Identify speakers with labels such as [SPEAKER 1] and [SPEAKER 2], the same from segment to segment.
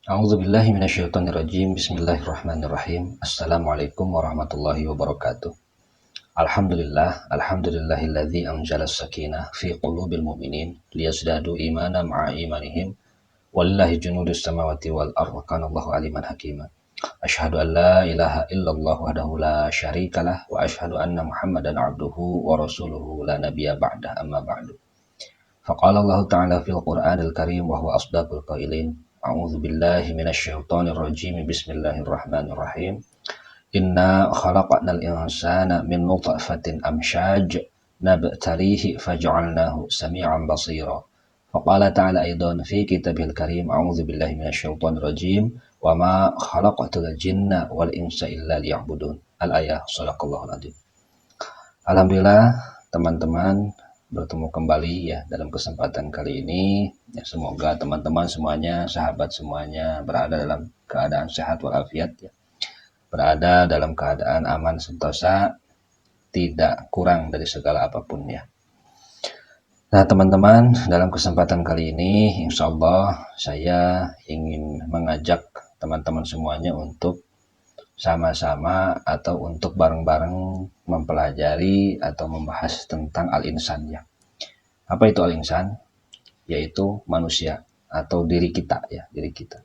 [SPEAKER 1] A'udzubillahi minasyaitonirrajim. Bismillahirrahmanirrahim. Assalamualaikum warahmatullahi wabarakatuh. Alhamdulillahilladzi anzalas sakinah fi qulubil mu'minin liyazdadu imanan ma'a imanihim. Walillahi junudus samawati wal ardh wa kana Allahu aliman hakima. Asyhadu an la ilaha illallah wahdahu la syarikalah wa asyhadu anna Muhammadan abduhu wa rasuluhu la nabiyya ba'dah amma ba'du. Faqala Allah Ta'ala fil Qur'anil Karim wa huwa asdaqul qailin. A'udzu billahi minasyaitonir rajim. Bismillahirrahmanirrahim. Inna khalaqnal insana min nutfatin amsyaj nabtalihi faj'alnahu sami'an basira. Faqala ta'ala aidan fi kitabil karim. A'udzu billahi minasyaitonir rajim. Wa ma khalaqatul jinna wal insa illa liya'budun. Al-ayah. Shadaqallahul adzim. Alhamdulillah teman-teman bertemu kembali ya dalam kesempatan kali ini ya, semoga teman-teman semuanya, sahabat semuanya berada dalam keadaan sehat walafiat ya, berada dalam keadaan aman sentosa, tidak kurang dari segala apapun ya. Nah teman-teman, dalam kesempatan kali ini insya Allah saya ingin mengajak teman-teman semuanya untuk sama-sama atau untuk bareng-bareng mempelajari atau membahas tentang al-insan ya. Apa itu al-insan? Yaitu manusia atau diri kita ya, diri kita.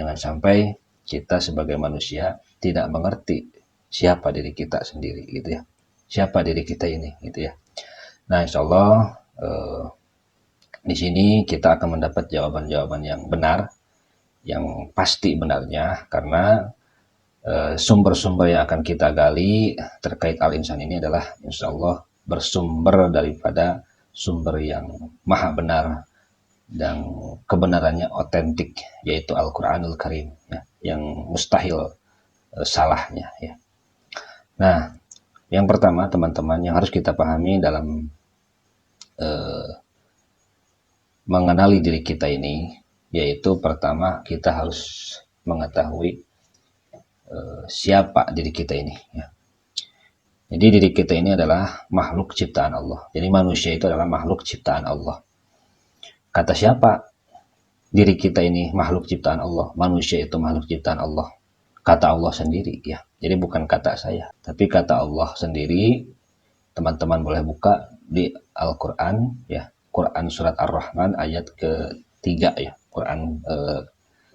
[SPEAKER 1] Jangan sampai kita sebagai manusia tidak mengerti siapa diri kita sendiri gitu ya. Siapa diri kita ini gitu ya. Nah, insyaallah di sini kita akan mendapat jawaban-jawaban yang benar, yang pasti benarnya, karena sumber-sumber yang akan kita gali terkait al-insan ini adalah insyaallah bersumber daripada sumber yang maha benar dan kebenarannya otentik, yaitu Al-Quranul Karim ya, yang mustahil salahnya ya. Nah, yang pertama teman-teman yang harus kita pahami dalam mengenali diri kita ini, yaitu pertama kita harus mengetahui siapa diri kita ini ya. Jadi diri kita ini adalah makhluk ciptaan Allah. Jadi manusia itu adalah makhluk ciptaan Allah. Kata siapa diri kita ini makhluk ciptaan Allah? Manusia itu makhluk ciptaan Allah. Kata Allah sendiri ya. Jadi bukan kata saya, tapi kata Allah sendiri. Teman-teman boleh buka di Al-Quran ya. Quran surat Ar-Rahman ayat ketiga ya. Quran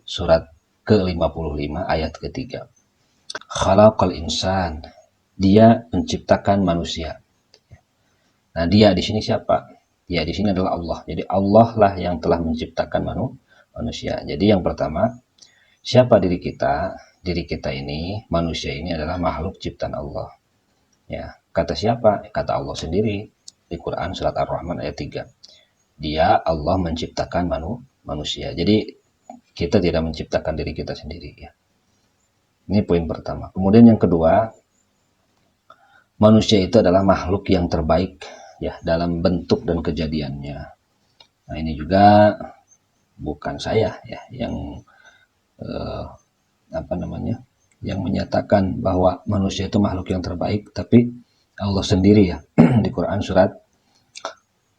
[SPEAKER 1] surat ke-55 ayat ketiga. Khalaqal insan. Dia menciptakan manusia. Nah, dia di sini siapa? Dia di sini adalah Allah. Jadi Allah lah yang telah menciptakan manusia. Jadi yang pertama, siapa diri kita? Diri kita ini, manusia ini adalah makhluk ciptaan Allah. Ya, kata siapa? Kata Allah sendiri di Quran surat Ar-Rahman ayat 3. Dia Allah menciptakan manusia. Jadi kita tidak menciptakan diri kita sendiri ya. Ini poin pertama. Kemudian yang kedua, manusia itu adalah makhluk yang terbaik ya dalam bentuk dan kejadiannya. Nah, ini juga bukan saya ya yang yang menyatakan bahwa manusia itu makhluk yang terbaik, tapi Allah sendiri ya di Quran surat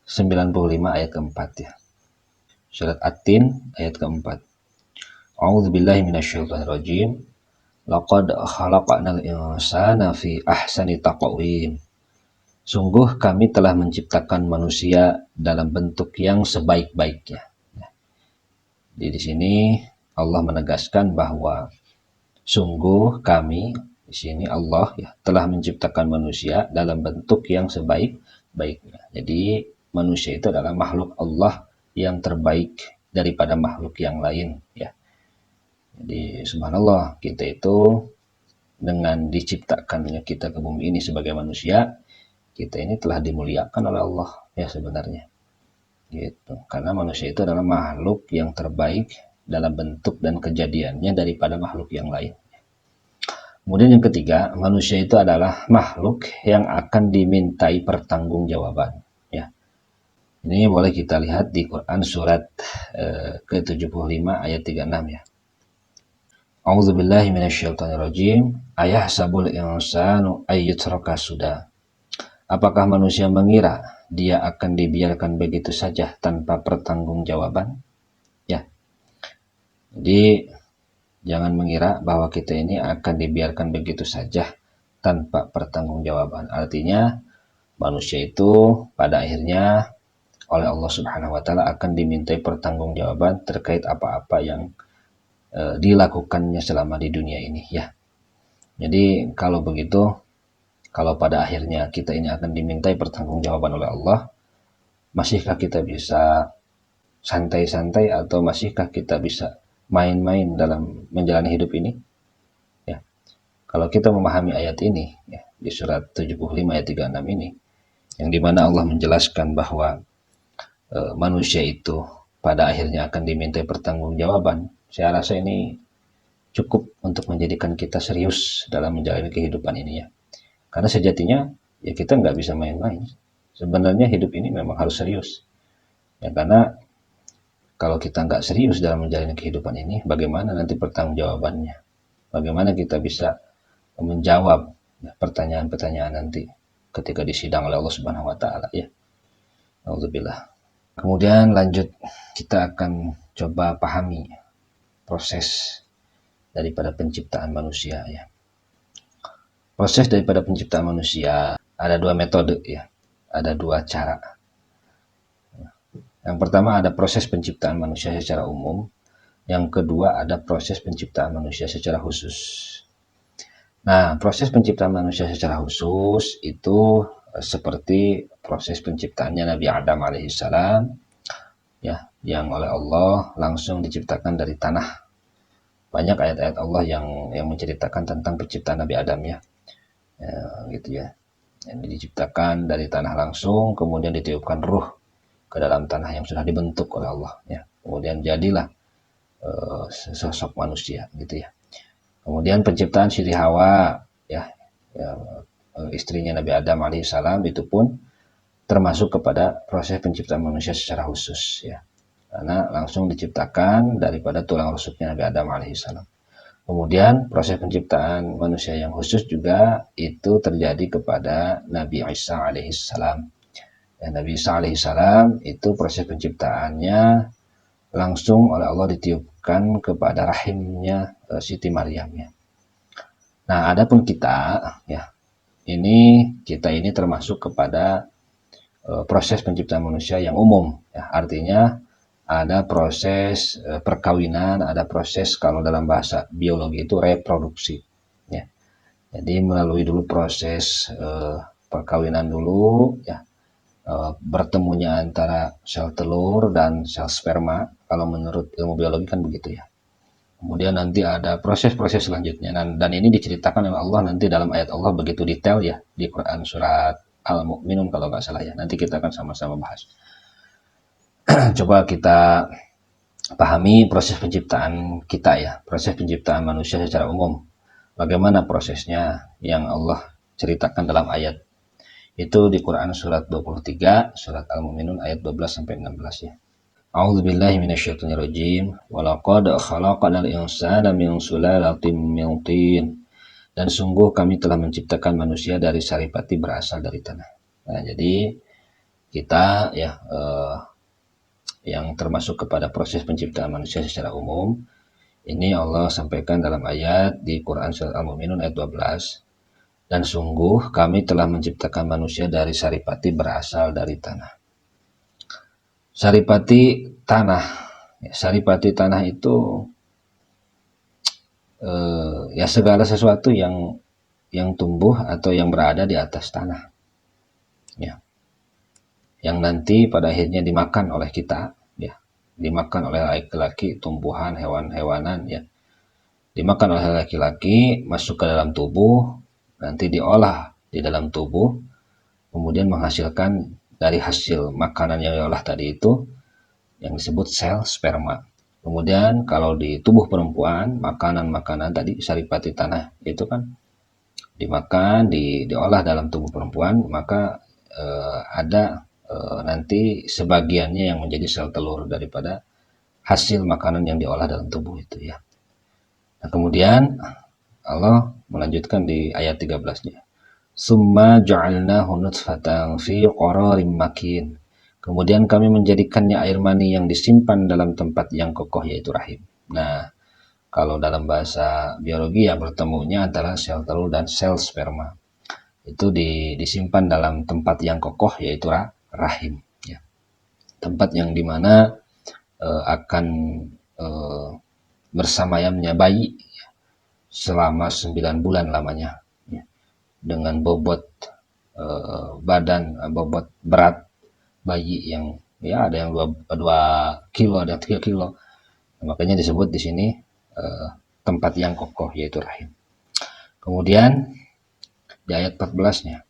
[SPEAKER 1] 95 ayat keempat ya. Surat At-Tin ayat keempat. A'udzubillahi minasyaitonirrajim. Laqad khalaqnal insana fi ahsani taqwim. Sungguh kami telah menciptakan manusia dalam bentuk yang sebaik-baiknya. Jadi di sini Allah menegaskan bahwa sungguh kami, di sini Allah ya telah menciptakan manusia dalam bentuk yang sebaik-baiknya. Jadi manusia itu adalah makhluk Allah yang terbaik daripada makhluk yang lain ya. Jadi subhanallah, kita itu dengan diciptakannya kita ke bumi ini sebagai manusia, kita ini telah dimuliakan oleh Allah ya sebenarnya. Gitu. Karena manusia itu adalah makhluk yang terbaik dalam bentuk dan kejadiannya daripada makhluk yang lain. Kemudian yang ketiga, manusia itu adalah makhluk yang akan dimintai pertanggungjawaban ya. Ini boleh kita lihat di Quran surat ke-75 ayat 36 ya. A'udzubillahi minasyaitonirrajim. Ayahsabul insanu ayyutraka sudah. Apakah manusia mengira dia akan dibiarkan begitu saja tanpa pertanggungjawaban? Ya. Jadi Jangan mengira bahwa kita ini akan dibiarkan begitu saja tanpa pertanggungjawaban. Artinya manusia itu pada akhirnya oleh Allah Subhanahu wa taala akan dimintai pertanggungjawaban terkait apa-apa yang dilakukannya selama di dunia ini ya. Jadi kalau begitu, kalau pada akhirnya kita ini akan dimintai pertanggungjawaban oleh Allah, masihkah kita bisa santai-santai atau masihkah kita bisa main-main dalam menjalani hidup ini? Ya. Kalau kita memahami ayat ini ya, di surat 75 ayat 36 ini, yang dimana Allah menjelaskan bahwa manusia itu pada akhirnya akan dimintai pertanggungjawaban, saya rasa ini cukup untuk menjadikan kita serius dalam menjalani kehidupan ini ya. Karena sejatinya ya kita nggak bisa main-main. Sebenarnya hidup ini memang harus serius. Ya karena kalau kita nggak serius dalam menjalani kehidupan ini, bagaimana nanti pertanggungjawabannya? Bagaimana kita bisa menjawab ya, pertanyaan-pertanyaan nanti ketika disidang oleh Allah Subhanahu wa taala ya. Alhamdulillah. Kemudian lanjut, kita akan coba pahami proses daripada penciptaan manusia ya. Proses daripada penciptaan manusia ada dua metode ya, ada dua cara. Yang pertama ada proses penciptaan manusia secara umum, yang kedua ada proses penciptaan manusia secara khusus. Nah, proses penciptaan manusia secara khusus itu seperti proses penciptaannya Nabi Adam alaihissalam ya, yang oleh Allah langsung diciptakan dari tanah. Banyak ayat-ayat Allah yang menceritakan tentang penciptaan Nabi Adam ya, gitu ya. Yang diciptakan dari tanah langsung, kemudian ditiupkan ruh ke dalam tanah yang sudah dibentuk oleh Allah ya. Kemudian jadilah sosok manusia gitu ya. Kemudian penciptaan Siti Hawa ya, istrinya Nabi Adam alaihissalam itu pun termasuk kepada proses penciptaan manusia secara khusus ya. Karena langsung diciptakan daripada tulang rusuknya Nabi Adam alaihissalam. Kemudian proses penciptaan manusia yang khusus juga itu terjadi kepada Nabi Isa alaihissalam. Ya, Nabi Isa alaihissalam itu proses penciptaannya langsung oleh Allah ditiupkan kepada rahimnya Siti Maryam ya. Nah, adapun kita ya, kita ini termasuk kepada proses penciptaan manusia yang umum ya. Artinya ada proses perkawinan, ada proses kalau dalam bahasa biologi itu reproduksi ya. Jadi melalui dulu proses perkawinan dulu ya, bertemunya antara sel telur dan sel sperma, kalau menurut ilmu biologi kan begitu ya. Kemudian nanti ada proses-proses selanjutnya, dan ini diceritakan oleh Allah nanti dalam ayat Allah begitu detail ya, di Quran surat Al-Mu'minun kalau nggak salah ya. Nanti kita akan sama-sama bahas. Coba kita pahami proses penciptaan kita ya, proses penciptaan manusia secara umum. Bagaimana prosesnya yang Allah ceritakan dalam ayat itu di Quran surat 23, surat Al-Mu'minun ayat 12 sampai 16 ya. A'udzubillahi minasyaitonirrajim. Walaqad khalaqnal insana min sulalatin min tin. Dan sungguh kami telah menciptakan manusia dari saripati berasal dari tanah. Nah, jadi kita ya yang termasuk kepada proses penciptaan manusia secara umum ini Allah sampaikan dalam ayat di Quran surat Al-Mu'minun ayat 12. Dan sungguh kami telah menciptakan manusia dari saripati berasal dari tanah. Saripati tanah. Saripati tanah itu ya segala sesuatu yang tumbuh atau yang berada di atas tanah. Ya. Yang nanti pada akhirnya dimakan oleh kita, ya. Dimakan oleh laki-laki, tumbuhan, hewan-hewanan, ya. Dimakan oleh laki-laki, masuk ke dalam tubuh, nanti diolah di dalam tubuh, kemudian menghasilkan dari hasil makanan yang diolah tadi itu yang disebut sel sperma. Kemudian kalau di tubuh perempuan, makanan-makanan tadi saripati tanah itu kan dimakan, diolah dalam tubuh perempuan, maka ada nanti sebagiannya yang menjadi sel telur daripada hasil makanan yang diolah dalam tubuh itu ya. Nah, kemudian Allah melanjutkan di ayat 13-nya. Summa ja'alnahu nutfatan fi qararin makin. Kemudian kami menjadikannya air mani yang disimpan dalam tempat yang kokoh yaitu rahim. Nah, Kalau dalam bahasa biologi ya bertemunya antara sel telur dan sel sperma. Itu disimpan dalam tempat yang kokoh yaitu rahim. Ya. Tempat yang dimana akan eh, bersamayamnya bayi selama 9 bulan lamanya. Ya. Dengan bobot bobot berat bayi yang ya ada yang 2 kilo, ada yang 3 kilo. Nah, makanya disebut di sini tempat yang kokoh yaitu rahim. Kemudian di ayat 14-nya.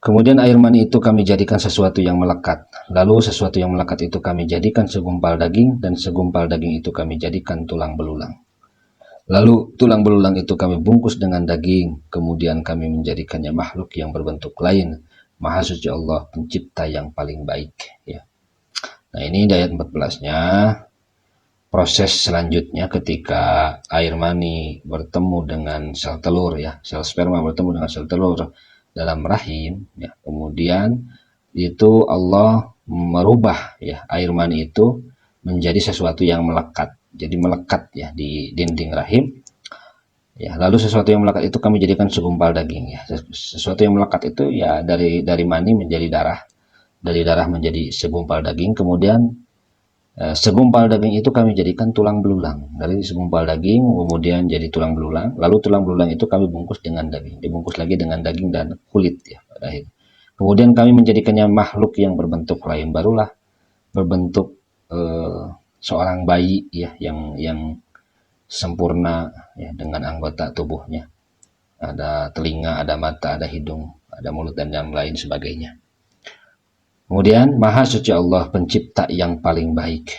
[SPEAKER 1] Kemudian air mani itu kami jadikan sesuatu yang melekat. Lalu sesuatu yang melekat itu kami jadikan segumpal daging, dan segumpal daging itu kami jadikan tulang belulang. Lalu tulang belulang itu kami bungkus dengan daging, kemudian kami menjadikannya makhluk yang berbentuk lain. Maha suci Allah, pencipta yang paling baik. Ya. Nah ini di ayat 14-nya. Proses selanjutnya ketika air mani bertemu dengan sel telur, ya, sel sperma bertemu dengan sel telur dalam rahim, ya, kemudian itu Allah merubah ya air mani itu menjadi sesuatu yang melekat, jadi melekat ya di dinding rahim. Ya, lalu sesuatu yang melekat itu kami jadikan segumpal daging ya. Sesuatu yang melekat itu ya dari mani menjadi darah, dari darah menjadi segumpal daging, kemudian segumpal daging itu kami jadikan tulang belulang. Dari segumpal daging kemudian jadi tulang belulang. Lalu tulang belulang itu kami bungkus dengan daging. Dibungkus lagi dengan daging dan kulit ya pada akhirnya. Kemudian kami menjadikannya makhluk yang berbentuk lain. Barulah berbentuk seorang bayi ya yang sempurna ya dengan anggota tubuhnya. Ada telinga, ada mata, ada hidung, ada mulut dan yang lain sebagainya. Kemudian Maha Suci Allah, pencipta yang paling baik.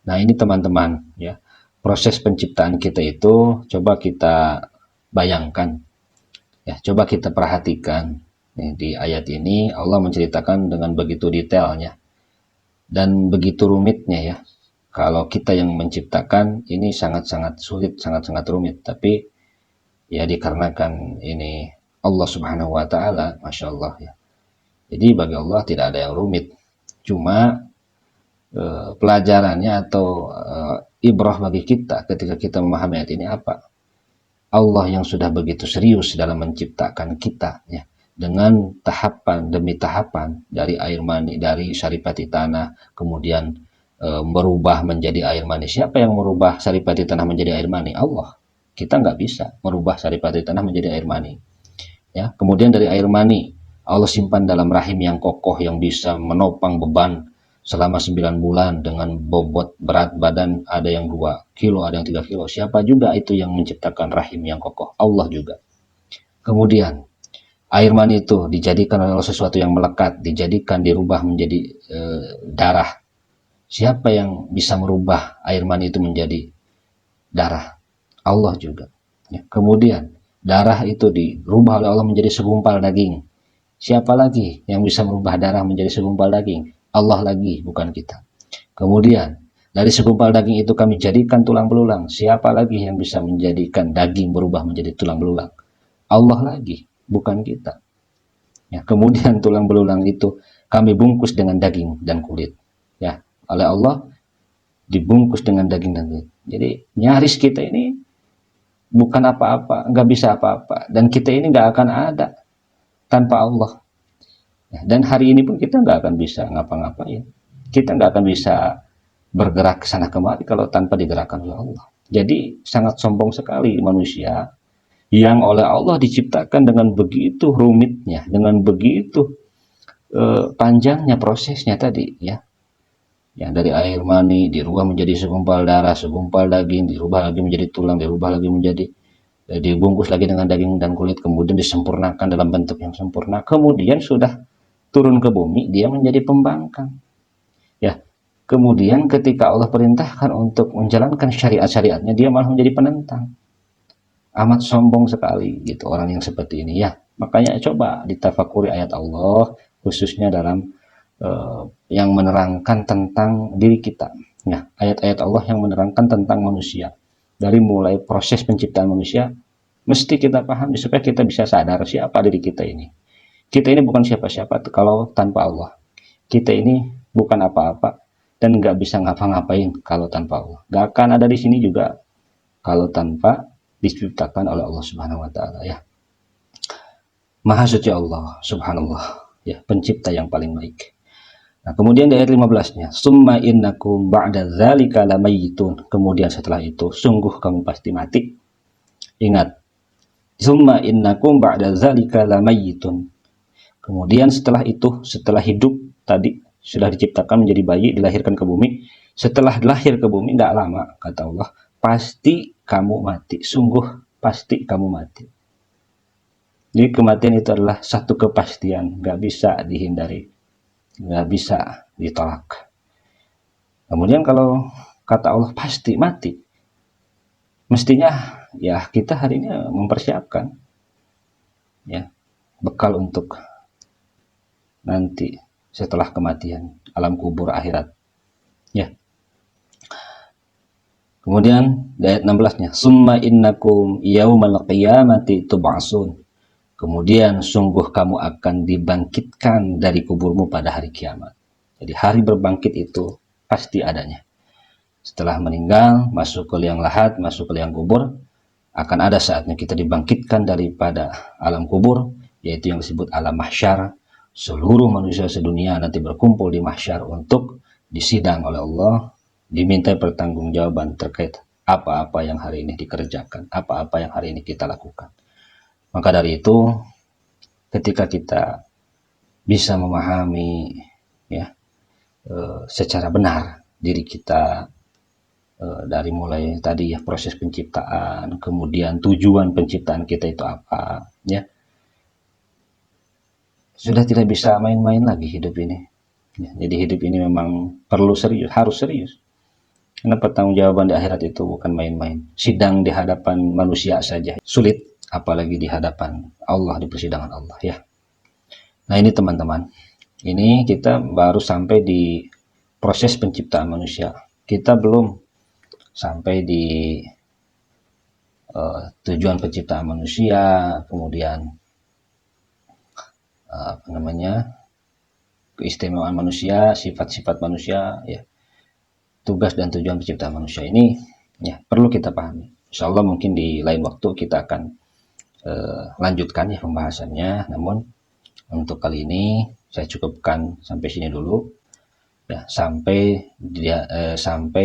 [SPEAKER 1] Nah ini teman-teman ya, proses penciptaan kita itu coba kita bayangkan ya, coba kita perhatikan. Di ayat ini Allah menceritakan dengan begitu detailnya dan begitu rumitnya ya. Kalau kita yang menciptakan ini sangat-sangat sulit, sangat-sangat rumit, tapi ya dikarenakan ini Allah Subhanahu wa taala, Masya Allah ya. Jadi bagi Allah tidak ada yang rumit, cuma pelajarannya atau ibrah bagi kita ketika kita memahami ayat ini apa? Allah yang sudah begitu serius dalam menciptakan kita ya, dengan tahapan demi tahapan dari air mani, dari saripati tanah, kemudian berubah menjadi air mani. Siapa yang merubah saripati tanah menjadi air mani? Allah. Kita nggak bisa merubah saripati tanah menjadi air mani. Ya, kemudian dari air mani Allah simpan dalam rahim yang kokoh yang bisa menopang beban selama 9 bulan dengan bobot berat badan ada yang 2 kilo, ada yang 3 kilo. Siapa juga itu yang menciptakan rahim yang kokoh? Allah juga. Kemudian air mani itu dijadikan oleh sesuatu yang melekat, dijadikan dirubah menjadi darah. Siapa yang bisa merubah air mani itu menjadi darah? Allah juga. Ya, kemudian darah itu dirubah oleh Allah menjadi segumpal daging. Siapa lagi yang bisa merubah darah menjadi segumpal daging? Allah lagi, bukan kita. Kemudian dari segumpal daging itu kami jadikan tulang belulang. Siapa lagi yang bisa menjadikan daging berubah menjadi tulang belulang? Allah lagi, bukan kita. Ya, kemudian tulang belulang itu kami bungkus dengan daging dan kulit. Ya, oleh Allah dibungkus dengan daging dan kulit. Jadi nyaris kita ini bukan apa-apa, nggak bisa apa-apa, dan kita ini nggak akan ada tanpa Allah. Dan hari ini pun kita nggak akan bisa ngapa-ngapain. Kita nggak akan bisa bergerak ke sana kemari kalau tanpa digerakkan oleh Allah. Jadi sangat sombong sekali manusia yang oleh Allah diciptakan dengan begitu rumitnya, dengan begitu panjangnya prosesnya tadi ya. Yang dari air mani dirubah menjadi segumpal darah, segumpal daging, dirubah lagi menjadi tulang, dirubah lagi menjadi dibungkus lagi dengan daging dan kulit, kemudian disempurnakan dalam bentuk yang sempurna, kemudian sudah turun ke bumi, dia menjadi pembangkang ya. Kemudian ketika Allah perintahkan untuk menjalankan syariat-syariatnya, dia malah menjadi penentang. Amat sombong sekali gitu orang yang seperti ini ya. Makanya coba ditafakuri ayat Allah khususnya dalam yang menerangkan tentang diri kita ya, ayat-ayat Allah yang menerangkan tentang manusia. Dari mulai proses penciptaan manusia, mesti kita pahami supaya kita bisa sadar siapa diri kita ini. Kita ini bukan siapa-siapa kalau tanpa Allah. Kita ini bukan apa-apa dan nggak bisa ngapa-ngapain kalau tanpa Allah. Nggak akan ada di sini juga kalau tanpa diciptakan oleh Allah Subhanahu wa taala ya. Maha suci Allah, subhanallah, ya, pencipta yang paling baik. Nah, kemudian di ayat 15-nya, summa innakum ba'da dzalika lamayitun. Kemudian setelah itu, sungguh kamu pasti mati. Ingat, summa innakum ba'da dzalika lamayitun. Kemudian setelah itu, setelah hidup tadi sudah diciptakan menjadi bayi, dilahirkan ke bumi. Setelah lahir ke bumi, tidak lama, kata Allah, pasti kamu mati. Sungguh pasti kamu mati. Jadi kematian itu adalah satu kepastian, nggak bisa dihindari, nggak bisa ditolak. Kemudian kalau kata Allah pasti mati, mestinya ya kita hari ini mempersiapkan ya bekal untuk nanti setelah kematian, alam kubur akhirat. Ya. Kemudian di ayat 16-nya, summa innakum yaumal qiyamati tub'atsun. Kemudian sungguh kamu akan dibangkitkan dari kuburmu pada hari kiamat. Jadi hari berbangkit itu pasti adanya. Setelah meninggal, masuk ke liang lahat, masuk ke liang kubur, akan ada saatnya kita dibangkitkan daripada alam kubur, yaitu yang disebut alam mahsyar. Seluruh manusia sedunia nanti berkumpul di mahsyar untuk disidang oleh Allah, dimintai pertanggungjawaban terkait apa-apa yang hari ini dikerjakan, apa-apa yang hari ini kita lakukan. Maka dari itu, ketika kita bisa memahami ya secara benar diri kita, dari mulai tadi ya proses penciptaan, kemudian tujuan penciptaan kita itu apa, ya sudah tidak bisa main-main lagi hidup ini. Ya, jadi hidup ini memang perlu serius, harus serius. Karena pertanggungjawaban di akhirat itu bukan main-main. Sidang di hadapan manusia saja sulit, apalagi di hadapan Allah, di persidangan Allah ya. Nah ini teman-teman, ini kita baru sampai di proses penciptaan manusia. Kita belum sampai di tujuan penciptaan manusia, kemudian keistimewaan manusia, sifat-sifat manusia, ya, tugas dan tujuan penciptaan manusia ini ya perlu kita pahami. Insya Allah mungkin di lain waktu kita akan lanjutkan ya pembahasannya. Namun untuk kali ini saya cukupkan sampai sini dulu ya, sampai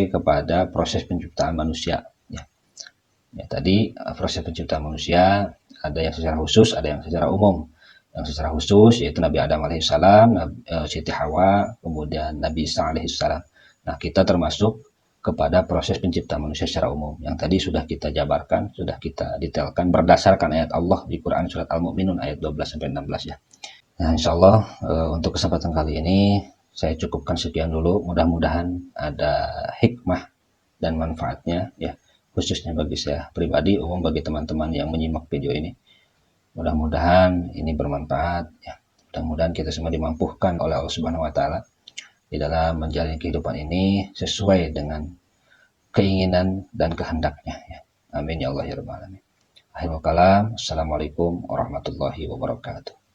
[SPEAKER 1] kepada proses penciptaan manusia ya. Ya tadi proses penciptaan manusia ada yang secara khusus, ada yang secara umum. Yang secara khusus yaitu Nabi Adam alaihissalam, Siti Hawa, kemudian Nabi Isa alaihissalam. Nah kita termasuk kepada proses penciptaan manusia secara umum yang tadi sudah kita jabarkan, sudah kita detailkan berdasarkan ayat Allah di Quran surat Al-Mu'minun ayat 12-16 ya. Nah insyaallah untuk kesempatan kali ini saya cukupkan sekian dulu. Mudah-mudahan ada hikmah dan manfaatnya ya, khususnya bagi saya pribadi, umum bagi teman-teman yang menyimak video ini. Mudah-mudahan ini bermanfaat ya. Mudah-mudahan kita semua dimampuhkan oleh Allah Subhanahu wa taala di dalam menjalani kehidupan ini sesuai dengan keinginan dan kehendaknya ya. Amin ya Allah ya rabbal alamin. Akhirul kalam. Assalamualaikum warahmatullahi wabarakatuh.